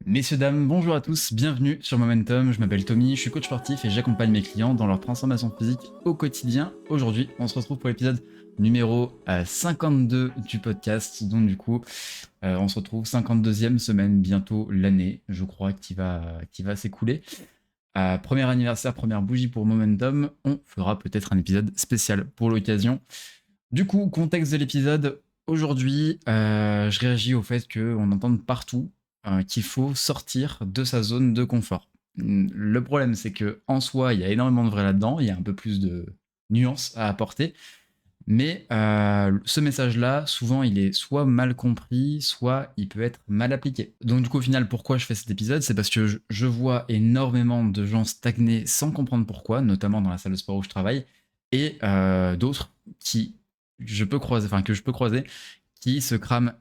Messieurs, dames, bonjour à tous, bienvenue sur Momentum, je m'appelle Tommy, je suis coach sportif et j'accompagne mes clients dans leur transformation physique au quotidien. Aujourd'hui, on se retrouve pour l'épisode numéro 52 du podcast, donc du coup, on se retrouve 52e semaine, bientôt l'année, je crois, qui va s'écouler. Premier anniversaire, première bougie pour Momentum, on fera peut-être un épisode spécial pour l'occasion. Du coup, contexte de l'épisode, aujourd'hui, je réagis au fait qu'on entend partout qu'il faut sortir de sa zone de confort. Le problème, c'est que en soi, il y a énormément de vrai là-dedans, il y a un peu plus de nuances à apporter, mais ce message-là, souvent, il est soit mal compris, soit il peut être mal appliqué. Donc du coup, au final, pourquoi je fais cet épisode? C'est parce que je vois énormément de gens stagner sans comprendre pourquoi, notamment dans la salle de sport où je travaille, et d'autres qui que je peux croiser, qui se crament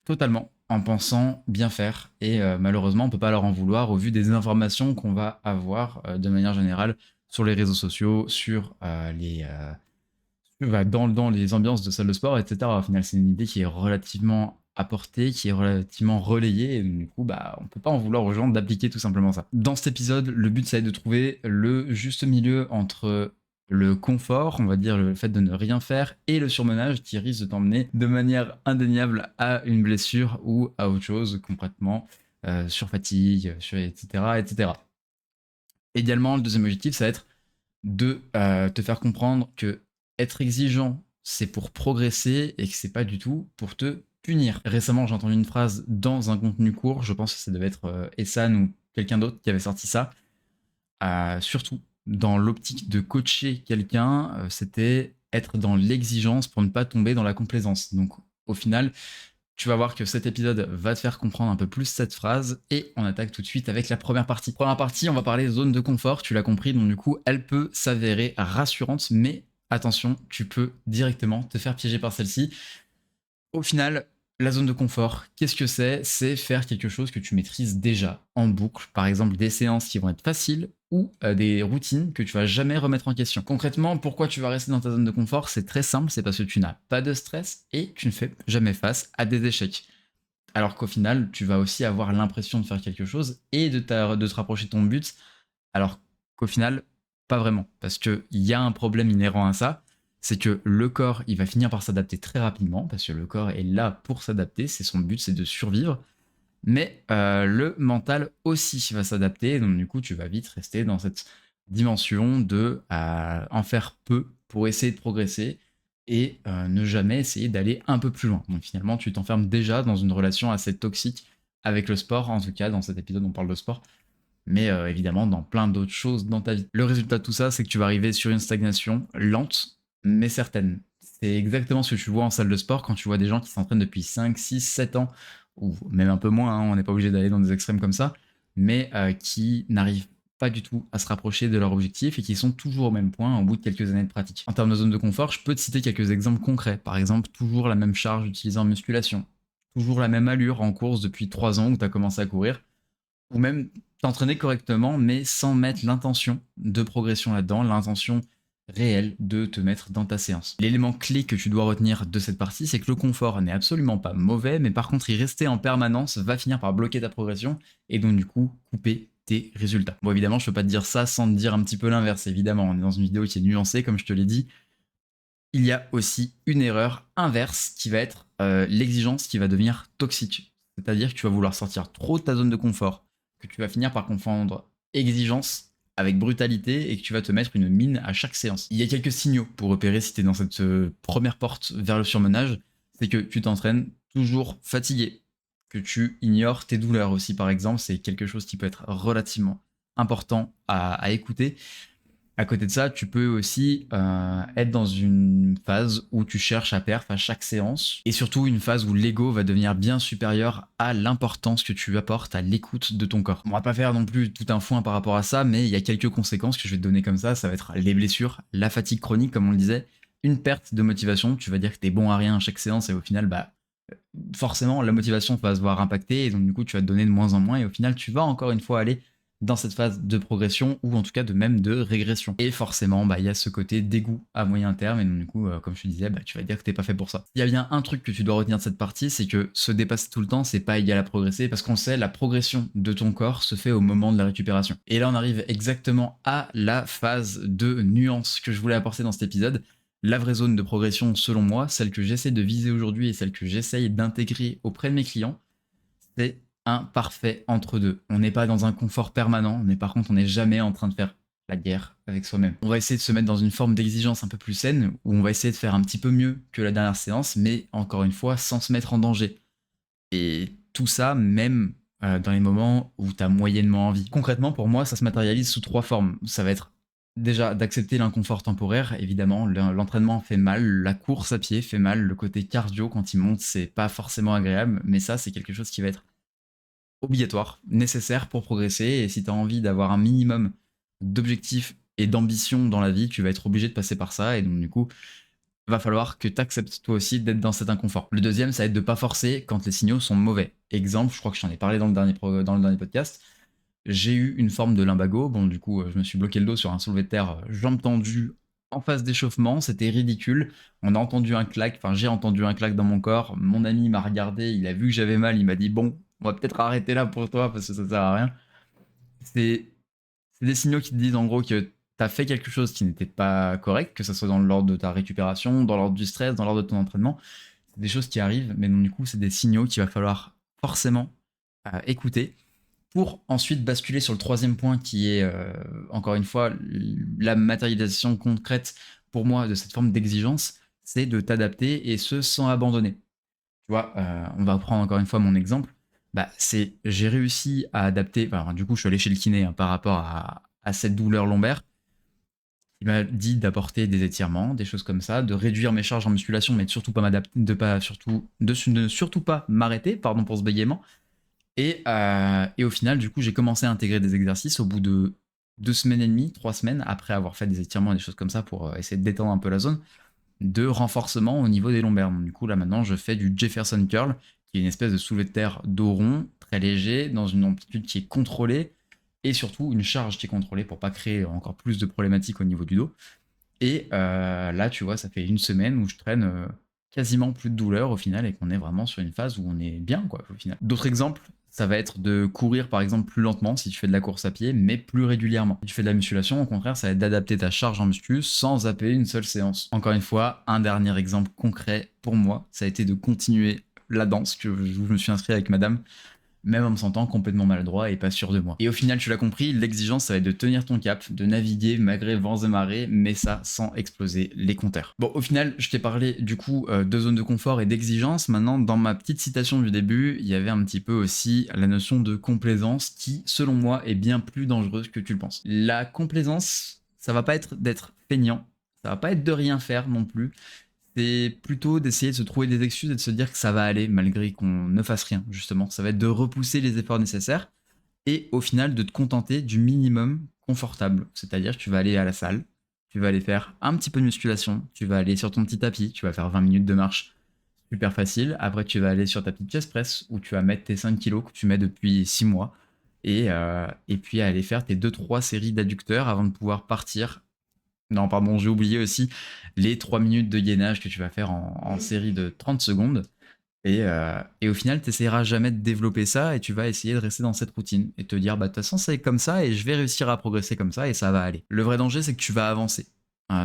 totalement en pensant bien faire. Et malheureusement, on peut pas leur en vouloir au vu des informations qu'on va avoir de manière générale sur les réseaux sociaux, sur dans les ambiances de salle de sport, etc. Au final, c'est une idée qui est relativement apportée, qui est relativement relayée, et du coup, on peut pas en vouloir aux gens d'appliquer tout simplement ça. Dans cet épisode, le but, c'est de trouver le juste milieu entre le confort, on va dire le fait de ne rien faire, et le surmenage qui risque de t'emmener de manière indéniable à une blessure ou à autre chose complètement, sur fatigue, etc., etc. Également, le deuxième objectif, ça va être de te faire comprendre que être exigeant, c'est pour progresser et que c'est pas du tout pour te punir. Récemment, j'ai entendu une phrase dans un contenu court, je pense que ça devait être Essan ou quelqu'un d'autre qui avait sorti ça. Surtout dans l'optique de coacher quelqu'un, c'était être dans l'exigence pour ne pas tomber dans la complaisance. Donc au final, tu vas voir que cet épisode va te faire comprendre un peu plus cette phrase et on attaque tout de suite avec la première partie. Première partie, on va parler zone de confort, tu l'as compris, donc du coup, elle peut s'avérer rassurante, mais attention, tu peux directement te faire piéger par celle-ci. Au final, la zone de confort, qu'est-ce que c'est? C'est faire quelque chose que tu maîtrises déjà en boucle, par exemple des séances qui vont être faciles ou des routines que tu vas jamais remettre en question. Concrètement, pourquoi tu vas rester dans ta zone de confort? C'est très simple, c'est parce que tu n'as pas de stress et tu ne fais jamais face à des échecs. Alors qu'au final, tu vas aussi avoir l'impression de faire quelque chose et de te rapprocher de ton but, alors qu'au final, pas vraiment. Parce qu'il y a un problème inhérent à ça, c'est que le corps, il va finir par s'adapter très rapidement, parce que le corps est là pour s'adapter, c'est son but, c'est de survivre. Mais le mental aussi va s'adapter, donc du coup, tu vas vite rester dans cette dimension de en faire peu pour essayer de progresser et ne jamais essayer d'aller un peu plus loin. Donc finalement, tu t'enfermes déjà dans une relation assez toxique avec le sport, en tout cas dans cet épisode on parle de sport, mais évidemment dans plein d'autres choses dans ta vie. Le résultat de tout ça, c'est que tu vas arriver sur une stagnation lente, mais certaine. C'est exactement ce que tu vois en salle de sport quand tu vois des gens qui s'entraînent depuis 5, 6, 7 ans, ou même un peu moins, hein, on n'est pas obligé d'aller dans des extrêmes comme ça, mais qui n'arrivent pas du tout à se rapprocher de leur objectif et qui sont toujours au même point au bout de quelques années de pratique. En termes de zone de confort, je peux te citer quelques exemples concrets. Par exemple, toujours la même charge utilisée en musculation, toujours la même allure en course depuis 3 ans où tu as commencé à courir, ou même t'entraîner correctement, mais sans mettre l'intention de progression là-dedans, l'intention réelle de te mettre dans ta séance. L'élément clé que tu dois retenir de cette partie, c'est que le confort n'est absolument pas mauvais, mais par contre, y rester en permanence va finir par bloquer ta progression et donc du coup couper tes résultats. Bon, évidemment, je peux pas te dire ça sans te dire un petit peu l'inverse, évidemment. On est dans une vidéo qui est nuancée, comme je te l'ai dit. Il y a aussi une erreur inverse qui va être l'exigence qui va devenir toxique. C'est-à-dire que tu vas vouloir sortir trop de ta zone de confort, que tu vas finir par confondre exigence avec brutalité et que tu vas te mettre une mine à chaque séance. Il y a quelques signaux pour repérer si tu es dans cette première porte vers le surmenage, c'est que tu t'entraînes toujours fatigué, que tu ignores tes douleurs aussi par exemple, c'est quelque chose qui peut être relativement important à écouter. À côté de ça, tu peux aussi être dans une phase où tu cherches à perf à chaque séance et surtout une phase où l'ego va devenir bien supérieur à l'importance que tu apportes à l'écoute de ton corps. On va pas faire non plus tout un foin par rapport à ça, mais il y a quelques conséquences que je vais te donner comme ça va être les blessures, la fatigue chronique comme on le disait, une perte de motivation, tu vas dire que t'es bon à rien à chaque séance et au final, forcément la motivation va se voir impactée et donc du coup tu vas te donner de moins en moins et au final tu vas encore une fois aller dans cette phase de progression ou en tout cas de même de régression. Et forcément, il y a ce côté dégoût à moyen terme et donc du coup, comme je te disais, tu vas dire que t'es pas fait pour ça. Il y a bien un truc que tu dois retenir de cette partie, c'est que se dépasser tout le temps, c'est pas égal à progresser parce qu'on sait, la progression de ton corps se fait au moment de la récupération. Et là, on arrive exactement à la phase de nuance que je voulais apporter dans cet épisode. La vraie zone de progression, selon moi, celle que j'essaie de viser aujourd'hui et celle que j'essaye d'intégrer auprès de mes clients, c'est un parfait entre deux. On n'est pas dans un confort permanent, mais par contre, on n'est jamais en train de faire la guerre avec soi-même. On va essayer de se mettre dans une forme d'exigence un peu plus saine, où on va essayer de faire un petit peu mieux que la dernière séance, mais encore une fois, sans se mettre en danger. Et tout ça, même dans les moments où tu as moyennement envie. Concrètement, pour moi, ça se matérialise sous 3 formes. Ça va être déjà d'accepter l'inconfort temporaire, évidemment, l'entraînement fait mal, la course à pied fait mal, le côté cardio quand il monte, c'est pas forcément agréable, mais ça, c'est quelque chose qui va être obligatoire, nécessaire pour progresser. Et si tu as envie d'avoir un minimum d'objectifs et d'ambition dans la vie, tu vas être obligé de passer par ça. Et donc, du coup, va falloir que tu acceptes toi aussi d'être dans cet inconfort. Le deuxième, ça va être de pas forcer quand les signaux sont mauvais. Exemple, je crois que je t'en ai parlé dans le dernier podcast. J'ai eu une forme de lumbago. Bon, du coup, je me suis bloqué le dos sur un soulevé de terre, jambes tendues, en phase d'échauffement. C'était ridicule. On a entendu un clac, enfin, j'ai entendu un clac dans mon corps. Mon ami m'a regardé, il a vu que j'avais mal, il m'a dit bon, on va peut-être arrêter là pour toi parce que ça sert à rien. C'est des signaux qui te disent en gros que tu as fait quelque chose qui n'était pas correct, que ce soit dans l'ordre de ta récupération, dans l'ordre du stress, dans l'ordre de ton entraînement. C'est des choses qui arrivent, mais donc du coup, c'est des signaux qu'il va falloir forcément écouter pour ensuite basculer sur le troisième point qui est, encore une fois, la matérialisation concrète pour moi de cette forme d'exigence, c'est de t'adapter et ce sans abandonner. Tu vois, on va prendre encore une fois mon exemple. C'est j'ai réussi à adapter. Alors, du coup, je suis allé chez le kiné par rapport à cette douleur lombaire. Il m'a dit d'apporter des étirements, des choses comme ça, de réduire mes charges en musculation, mais de surtout pas m'adapter, de ne surtout pas m'arrêter, pardon pour ce bégaiement. Et au final, du coup, j'ai commencé à intégrer des exercices au bout de 2 semaines et demie, 3 semaines, après avoir fait des étirements et des choses comme ça pour essayer de détendre un peu la zone de renforcement au niveau des lombaires. Donc, du coup, là maintenant, je fais du Jefferson Curl, qui est une espèce de soulevé de terre dos rond, très léger, dans une amplitude qui est contrôlée, et surtout une charge qui est contrôlée pour pas créer encore plus de problématiques au niveau du dos. Et là, tu vois, ça fait 1 semaine où je traîne quasiment plus de douleur au final, et qu'on est vraiment sur une phase où on est bien, quoi, au final. D'autres exemples, ça va être de courir par exemple plus lentement si tu fais de la course à pied, mais plus régulièrement. Si tu fais de la musculation, au contraire, ça va être d'adapter ta charge en muscu sans zapper une seule séance. Encore une fois, un dernier exemple concret pour moi, ça a été de continuer la danse que je me suis inscrit avec madame, même en me sentant complètement maladroit et pas sûr de moi. Et au final, tu l'as compris, l'exigence, ça va être de tenir ton cap, de naviguer malgré vents et marées, mais ça sans exploser les compteurs. Bon, au final, je t'ai parlé du coup de zone de confort et d'exigence. Maintenant, dans ma petite citation du début, il y avait un petit peu aussi la notion de complaisance qui, selon moi, est bien plus dangereuse que tu le penses. La complaisance, ça va pas être d'être feignant, ça va pas être de rien faire non plus. C'est plutôt d'essayer de se trouver des excuses et de se dire que ça va aller malgré qu'on ne fasse rien, justement. Ça va être de repousser les efforts nécessaires et au final de te contenter du minimum confortable. C'est-à-dire que tu vas aller à la salle, tu vas aller faire un petit peu de musculation, tu vas aller sur ton petit tapis, tu vas faire 20 minutes de marche super facile. Après, tu vas aller sur ta petite chest press où tu vas mettre tes 5 kilos que tu mets depuis 6 mois et puis aller faire tes 2-3 séries d'adducteurs avant de pouvoir partir. Non, pardon, j'ai oublié aussi les 3 minutes de gainage que tu vas faire en série de 30 secondes. Et au final, tu n'essaieras jamais de développer ça et tu vas essayer de rester dans cette routine et te dire, de toute façon, c'est comme ça et je vais réussir à progresser comme ça et ça va aller. Le vrai danger, c'est que tu vas avancer.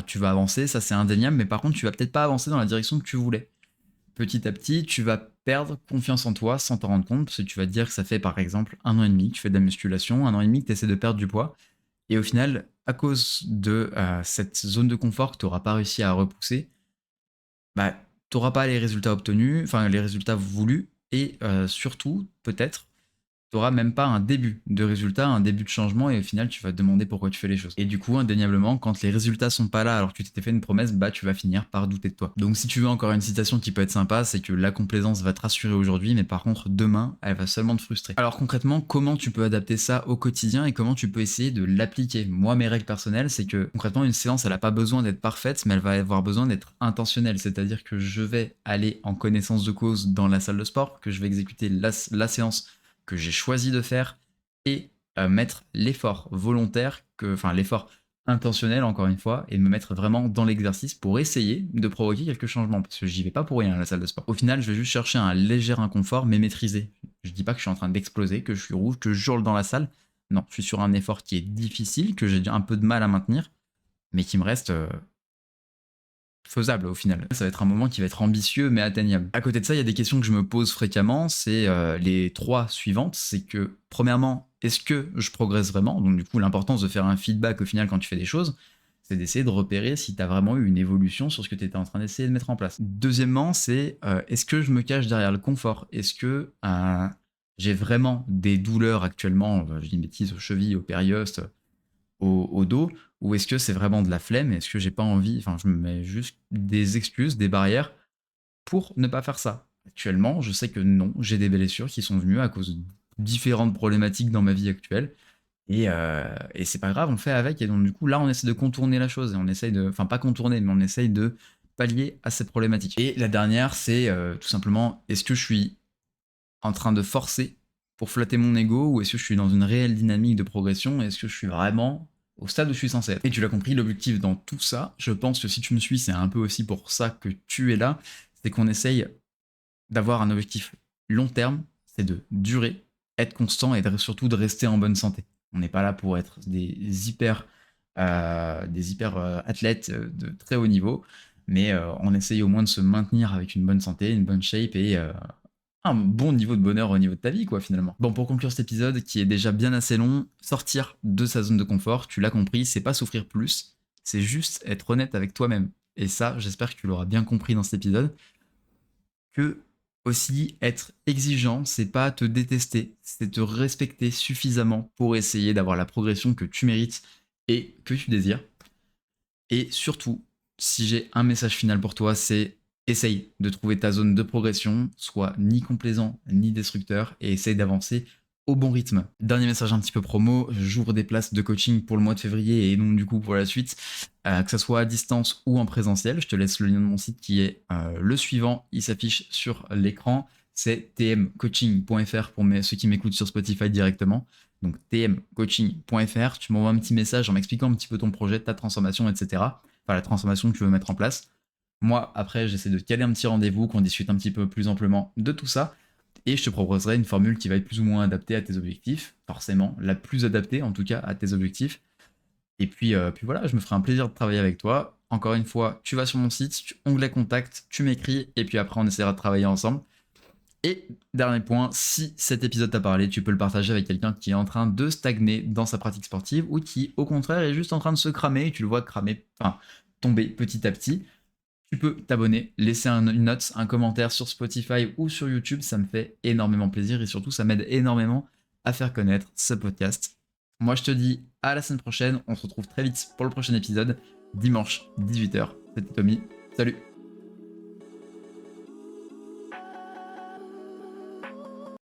Tu vas avancer, ça c'est indéniable, mais par contre, tu vas peut-être pas avancer dans la direction que tu voulais. Petit à petit, tu vas perdre confiance en toi sans t'en rendre compte parce que tu vas te dire que ça fait par exemple 1 an et demi que tu fais de la musculation, 1 an et demi que tu essaies de perdre du poids. Et au final, à cause de cette zone de confort que tu n'auras pas réussi à repousser, tu n'auras pas les résultats obtenus, enfin les résultats voulus, et surtout, peut-être, tu n'auras même pas un début de résultat, un début de changement, et au final, tu vas te demander pourquoi tu fais les choses. Et du coup, indéniablement, quand les résultats sont pas là alors que tu t'étais fait une promesse, tu vas finir par douter de toi. Donc si tu veux encore une citation qui peut être sympa, c'est que la complaisance va te rassurer aujourd'hui, mais par contre, demain, elle va seulement te frustrer. Alors concrètement, comment tu peux adapter ça au quotidien et comment tu peux essayer de l'appliquer? Moi, mes règles personnelles, c'est que concrètement, une séance, elle a pas besoin d'être parfaite, mais elle va avoir besoin d'être intentionnelle. C'est-à-dire que je vais aller en connaissance de cause dans la salle de sport, que je vais exécuter la séance que j'ai choisi de faire et mettre l'effort volontaire, enfin l'effort intentionnel encore une fois, et de me mettre vraiment dans l'exercice pour essayer de provoquer quelques changements, parce que j'y vais pas pour rien à la salle de sport. Au final, je vais juste chercher un léger inconfort, mais maîtrisé. Je dis pas que je suis en train d'exploser, que je suis rouge, que je hurle dans la salle. Non, je suis sur un effort qui est difficile, que j'ai un peu de mal à maintenir, mais qui me reste faisable au final. Ça va être un moment qui va être ambitieux mais atteignable. À côté de ça, il y a des questions que je me pose fréquemment, c'est les 3 suivantes. C'est que, premièrement, est-ce que je progresse vraiment? Donc du coup, l'importance de faire un feedback au final quand tu fais des choses, c'est d'essayer de repérer si tu as vraiment eu une évolution sur ce que tu étais en train d'essayer de mettre en place. Deuxièmement, c'est est-ce que je me cache derrière le confort? Est-ce que j'ai vraiment des douleurs actuellement, je dis une bêtise, aux chevilles, aux périoste, au dos, ou est-ce que c'est vraiment de la flemme? Est-ce que j'ai pas envie, enfin je me mets juste des excuses, des barrières pour ne pas faire ça? Actuellement, je sais que non, j'ai des blessures qui sont venues à cause de différentes problématiques dans ma vie actuelle, et c'est pas grave, on fait avec, et donc du coup là on essaie de contourner la chose, et on essaye de, enfin pas contourner, mais on essaye de pallier à ces problématiques. Et la dernière, c'est tout simplement, est-ce que je suis en train de forcer pour flatter mon ego, ou est-ce que je suis dans une réelle dynamique de progression? Est-ce que je suis vraiment au stade où je suis censé être? Et tu l'as compris, l'objectif dans tout ça, je pense que si tu me suis, c'est un peu aussi pour ça que tu es là, c'est qu'on essaye d'avoir un objectif long terme, c'est de durer, être constant et surtout de rester en bonne santé. On n'est pas là pour être des hyper athlètes de très haut niveau, mais on essaye au moins de se maintenir avec une bonne santé, une bonne shape et un bon niveau de bonheur au niveau de ta vie, quoi, finalement. Bon, pour conclure cet épisode, qui est déjà bien assez long, sortir de sa zone de confort, tu l'as compris, c'est pas souffrir plus, c'est juste être honnête avec toi-même. Et ça, j'espère que tu l'auras bien compris dans cet épisode, que aussi être exigeant, c'est pas te détester, c'est te respecter suffisamment pour essayer d'avoir la progression que tu mérites et que tu désires. Et surtout, si j'ai un message final pour toi, c'est essaye de trouver ta zone de progression, soit ni complaisant ni destructeur, et essaye d'avancer au bon rythme. Dernier message un petit peu promo, j'ouvre des places de coaching pour le mois de février et donc du coup pour la suite, que ça soit à distance ou en présentiel. Je te laisse le lien de mon site qui est le suivant, il s'affiche sur l'écran, c'est tmcoaching.fr pour ceux qui m'écoutent sur Spotify directement. Donc tmcoaching.fr, tu m'envoies un petit message en m'expliquant un petit peu ton projet, ta transformation, etc. Enfin la transformation que tu veux mettre en place. Moi, après, j'essaie de caler un petit rendez-vous, qu'on discute un petit peu plus amplement de tout ça, et je te proposerai une formule qui va être plus ou moins adaptée à tes objectifs, forcément, la plus adaptée en tout cas à tes objectifs. Et puis voilà, je me ferai un plaisir de travailler avec toi. Encore une fois, tu vas sur mon site, onglet contact, tu m'écris, et puis après on essaiera de travailler ensemble. Et dernier point, si cet épisode t'a parlé, tu peux le partager avec quelqu'un qui est en train de stagner dans sa pratique sportive ou qui, au contraire, est juste en train de se cramer, et tu le vois cramer, enfin, tomber petit à petit. Tu peux t'abonner, laisser une note, un commentaire sur Spotify ou sur YouTube, ça me fait énormément plaisir et surtout ça m'aide énormément à faire connaître ce podcast. Moi je te dis à la semaine prochaine, on se retrouve très vite pour le prochain épisode, dimanche 18h. C'était Tommy, salut!